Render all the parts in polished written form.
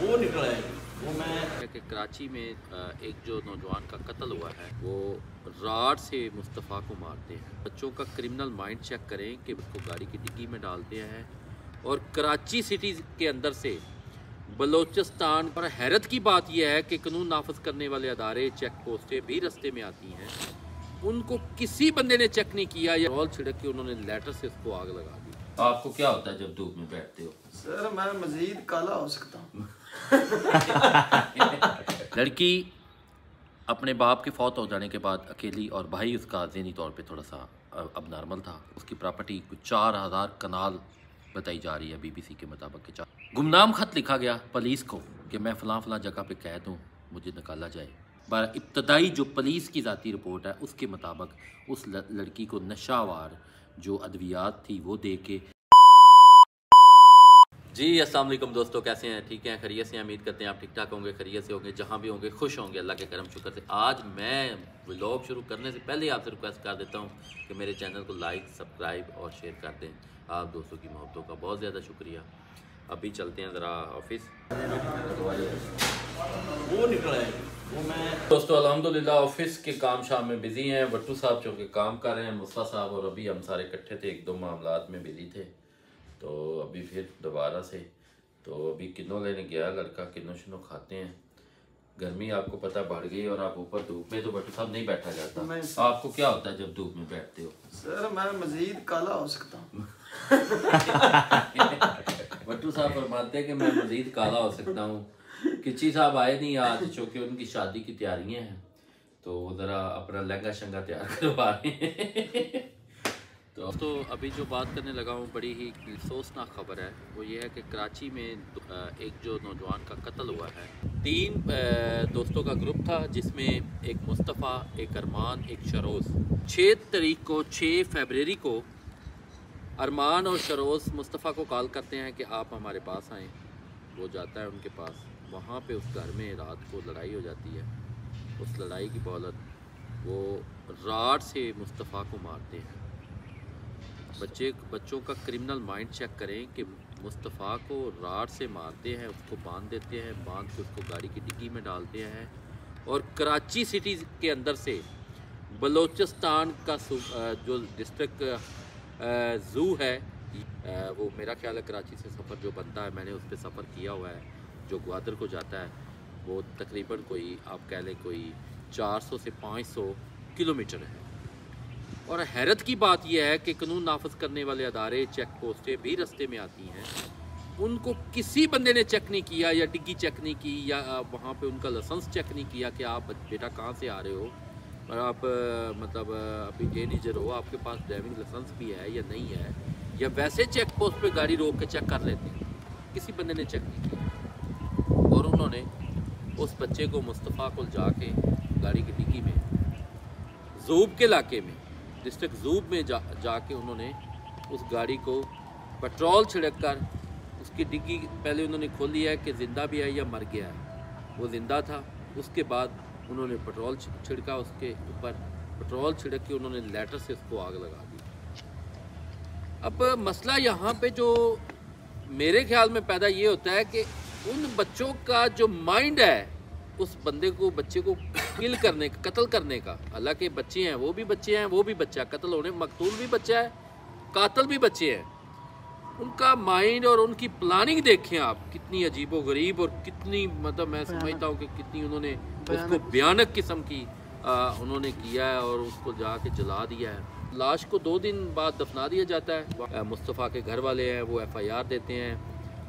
वो निकला है वो मैं कि कराची में एक जो नौजवान का कत्ल हुआ है वो राड से मुस्तफ़ा को मारते हैं। बच्चों का क्रिमिनल माइंड चेक करें कि उसको गाड़ी की डिग्गी में डालते हैं और कराची सिटी के अंदर से बलूचिस्तान पर हैरत की बात यह है कि कानून नाफज करने वाले अदारे चेक पोस्टें भी रस्ते में आती हैं, उनको किसी बंदे ने चेक नहीं किया या पेट्रोल छिड़क के उन्होंने लेटर से उसको आग लगा दी। आपको क्या होता है जब धूप में बैठते हो? सर मैं मजीद काला हो सकता हूँ। लड़की अपने बाप के फौत हो जाने के बाद अकेली और भाई उसका ज़हनी तौर पे थोड़ा सा अब नॉर्मल था। उसकी प्रॉपर्टी कुछ 4000 कनाल बताई जा रही है बीबीसी के मुताबिक। गुमनाम खत लिखा गया पुलिस को कि मैं फ़लाँ फ़लाँ जगह पे कैद हूँ, मुझे निकाला जाए। पर इब्तदाई जो पुलिस की ज़ाती रिपोर्ट है उसके मुताबिक उस लड़की को नशावार जो अद्वियात थी वो दे के। जी अस्सलाम वालेकुम दोस्तों, कैसे हैं? ठीक हैं, खैरियत से? उम्मीद करते हैं आप ठीक ठाक होंगे, खैरियत से होंगे, जहाँ भी होंगे खुश होंगे, अल्लाह के करम शुक्र से। आज मैं व्लॉग शुरू करने से पहले आपसे रिक्वेस्ट कर देता हूँ कि मेरे चैनल को लाइक, सब्सक्राइब और शेयर कर दें। आप दोस्तों की मोहब्बतों का बहुत ज़्यादा शुक्रिया। अभी चलते हैं ज़रा ऑफिस। वो निकला है वो मैं दोस्तों अल्हम्दुलिल्लाह ऑफिस के काम शाम में बिज़ी हैं। भट्टू साहब चूँकि काम कर रहे हैं, मुस्तफ़ा साहब और अभी हम सारे इकट्ठे थे, एक दो मामलात में बिज़ी थे, तो अभी फिर दोबारा से तो अभी किन्नों लेने गया लड़का, किन्नों शिन्नों खाते हैं। गर्मी आपको पता बढ़ गई और आप ऊपर धूप में तो भट्टू साहब नहीं बैठा जाता। आपको क्या होता है जब धूप में बैठते हो? सर मैं मजीद काला हो सकता हूँ। भट्टू साहब फरमाते हैं कि मैं मजीद काला हो सकता हूँ। किची साहब आए नहीं आज, चूँकि उनकी शादी की तैयारियाँ हैं, तो वो ज़रा अपना लहंगा शंगा तैयार करवा रहे हैं। तो अभी जो बात करने लगा हूँ बड़ी ही अफसोसनाक खबर है। वो ये है कि कराची में एक जो नौजवान का कत्ल हुआ है। 3 दोस्तों का ग्रुप था जिसमें एक मुस्तफ़ा, एक अरमान, एक शरोज़। 6 फरवरी को अरमान और शरोज़ मुस्तफ़ा को कॉल करते हैं कि आप हमारे पास आएँ। वो जाता है उनके पास। वहाँ पे उस घर में रात को लड़ाई हो जाती है। उस लड़ाई की बदौलत वो राड से मुस्तफ़ा को मारते हैं। बच्चों का क्रिमिनल माइंड चेक करें कि मुस्तफ़ा को राड से मारते हैं, उसको बांध देते हैं, बांध के उसको गाड़ी की डिग्गी में डालते हैं और कराची सिटी के अंदर से बलूचिस्तान का जो डिस्ट्रिक्ट ज़ू है, वो मेरा ख्याल है कराची से सफ़र जो बनता है, मैंने उस पर सफ़र किया हुआ है, जो ग्वादर को जाता है, वो तकरीबन कोई आप कह लें कोई 400 से 500 किलोमीटर है। और हैरत की बात यह है कि कानून नाफज करने वाले अदारे चेक पोस्टें भी रस्ते में आती हैं, उनको किसी बंदे ने चेक नहीं किया या डिग्गी चेक नहीं की या वहाँ पे उनका लाइसेंस चेक नहीं किया कि आप बेटा कहाँ से आ रहे हो और आप मतलब अभी टीनेजर हो, आपके पास ड्राइविंग लाइसेंस भी है या नहीं है, या वैसे चेक पोस्ट पे गाड़ी रोक के चेक कर लेते हैं। किसी बंदे ने चेक नहीं किया और उन्होंने उस बच्चे को मुस्तफ़ा को जाके गाड़ी की डिग्गी में ज़ूब के इलाके में, डिस्ट्रिक्ट ज़ूब में जाके उन्होंने उस गाड़ी को पेट्रोल छिड़क कर उसकी डिग्गी पहले उन्होंने खोल लिया है कि ज़िंदा भी है या मर गया है। वो ज़िंदा था। उसके बाद उन्होंने पेट्रोल छिड़का, उसके ऊपर पेट्रोल छिड़क के उन्होंने लेटर से उसको आग लगा दी। अब मसला यहाँ पे जो मेरे ख्याल में पैदा ये होता है कि उन बच्चों का जो माइंड है, उस बंदे को, बच्चे को किल करने का, कत्ल करने का, हालांकि बच्चे हैं, वो भी बच्चे हैं, वो भी बच्चा, कत्ल होने मकतूल भी बच्चा है, कातिल भी बच्चे हैं। उनका माइंड और उनकी प्लानिंग देखें आप, कितनी अजीबोगरीब और कितनी मतलब मैं समझता हूँ कि कितनी उन्होंने उसको भयानक किस्म की उन्होंने किया है और उसको जाके जला दिया है। लाश को 2 दिन बाद दफना दिया जाता है। मुस्तफ़ा के घर वाले हैं वो FIR देते हैं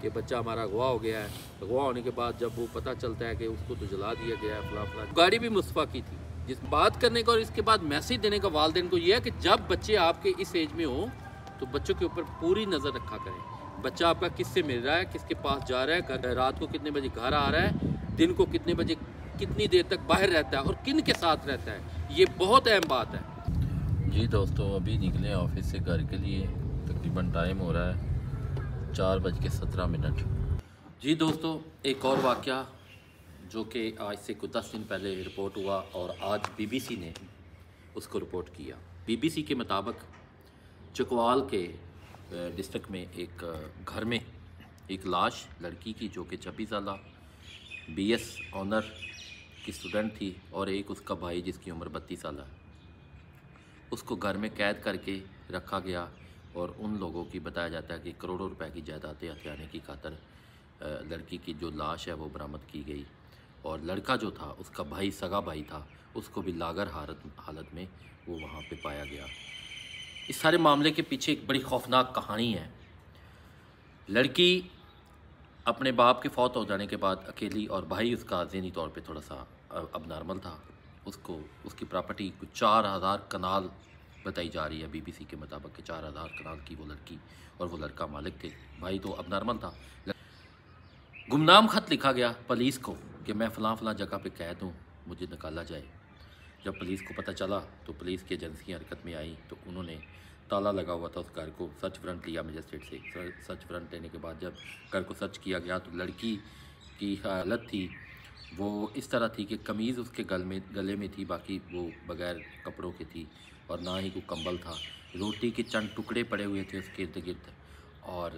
कि बच्चा हमारा अगवा हो गया है। अगवा होने के बाद जब वो पता चलता है कि उसको तो जला दिया गया है, फला फला। गाड़ी भी मुस्तफ़ा की थी। जिस बात करने का और इसके बाद मैसेज देने का वालिदैन को यह है कि जब बच्चे आपके इस एज में हो तो बच्चों के ऊपर पूरी नज़र रखा करें। बच्चा आपका किससे मिल रहा है, किसके पास जा रहा है, घर रात को कितने बजे घर आ रहा है, दिन को कितने बजे कितनी देर तक बाहर रहता है और किन के साथ रहता है, ये बहुत अहम बात है। जी दोस्तों, अभी निकले ऑफिस से घर के लिए, तकरीबन टाइम हो रहा है 4:17। जी दोस्तों, एक और वाक़या जो कि आज से कुछ 10 दिन पहले रिपोर्ट हुआ और आज BBC ने उसको रिपोर्ट किया। BBC के मुताबिक चकवाल के डिस्ट्रिक्ट में एक घर में एक लाश लड़की की जो कि 26 साल BS ऑनर की स्टूडेंट थी और एक उसका भाई जिसकी उम्र 32 साल है। उसको घर में कैद करके रखा गया और उन लोगों की बताया जाता है कि करोड़ों रुपए की जायदादें हथियाने की खातर लड़की की जो लाश है वो बरामद की गई। और लड़का जो था उसका भाई, सगा भाई था, उसको भी लागर हालत में वो वहाँ पे पाया गया। इस सारे मामले के पीछे एक बड़ी खौफनाक कहानी है। लड़की अपने बाप के फौत हो जाने के बाद अकेली, और भाई उसका ज़हनी तौर पे थोड़ा सा अब नॉर्मल था। उसको उसकी प्रॉपर्टी कुछ 4000 कनाल बताई जा रही है BBC के मुताबिक कि 4000 कनाल की वो लड़की और वो लड़का मालिक थे। भाई तो अब नॉर्मल था। गुमनाम ख़त लिखा गया पुलिस को कि मैं फ़लाँ फ़लाँ जगह पे कैद हूँ, मुझे निकाला जाए। जब पुलिस को पता चला तो पुलिस की एजेंसियाँ हरकत में आई, तो उन्होंने ताला लगा हुआ था उस घर को, सर्च वारंट लिया मजिस्ट्रेट से। सर्च वारंट लेने के बाद जब घर को सर्च किया गया तो लड़की की हालत थी वो इस तरह थी कि कमीज़ उसके गले में थी, बाकी वो बग़ैर कपड़ों की थी और ना ही कोई कंबल था। रोटी के चंद टुकड़े पड़े हुए थे उसके इर्द गिर्द, और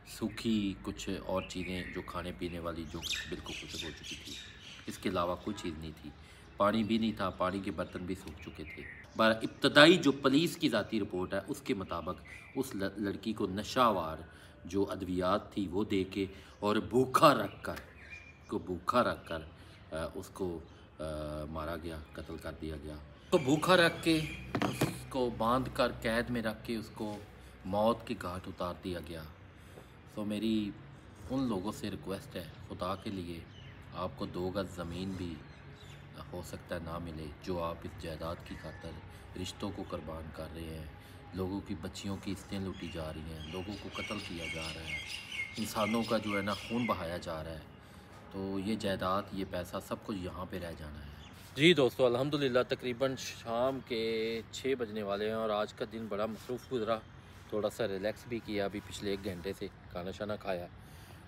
सूखी कुछ और चीज़ें जो खाने पीने वाली जो बिल्कुल कुछ हो चुकी थी। इसके अलावा कोई चीज़ नहीं थी। पानी भी नहीं था, पानी के बर्तन भी सूख चुके थे। इब्तदाई जो पुलिस की ज़ाती रिपोर्ट है उसके मुताबिक उस लड़की को नशावार जो अद्वियात थी वो दे के और भूखा रख कर उसको मारा गया, कत्ल कर दिया गया। तो भूखा रख के उसको बांध कर कैद में रख के उसको मौत के घाट उतार दिया गया। तो मेरी उन लोगों से रिक्वेस्ट है, खुदा के लिए आपको 2 गज़ ज़मीन भी हो सकता है ना मिले, जो आप इस जायदाद की खातर रिश्तों को कुर्बान कर रहे हैं। लोगों की बच्चियों की इस्तें लूटी जा रही हैं, लोगों को कत्ल किया जा रहा है, इंसानों का जो है ना खून बहाया जा रहा है। तो ये जायदाद, ये पैसा सब कुछ यहाँ पे रह जाना है। जी दोस्तों, अल्हम्दुलिल्लाह तकरीबन शाम के 6 बजने वाले हैं और आज का दिन बड़ा मसरूफ़ गुजरा। थोड़ा सा रिलैक्स भी किया अभी पिछले 1 घंटे से, खाना शाना खाया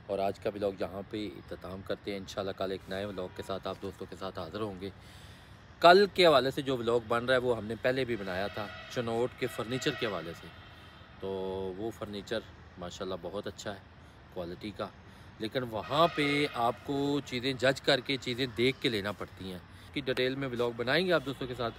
और आज का व्लॉग यहाँ पे इख्तिताम करते हैं। इंशाल्लाह कल एक नए व्लॉग के साथ आप दोस्तों के साथ हाज़िर होंगे। कल के हवाले से जो व्लॉग बन रहा है वो हमने पहले भी बनाया था चनोट के फ़र्नीचर के हवाले से। तो वो फ़र्नीचर माशाल्लाह बहुत अच्छा है क्वालिटी का, लेकिन वहाँ पे आपको चीज़ें जज करके, चीज़ें देख के लेना पड़ती हैं। कि डिटेल में व्लॉग बनाएंगे आप दोस्तों के साथ।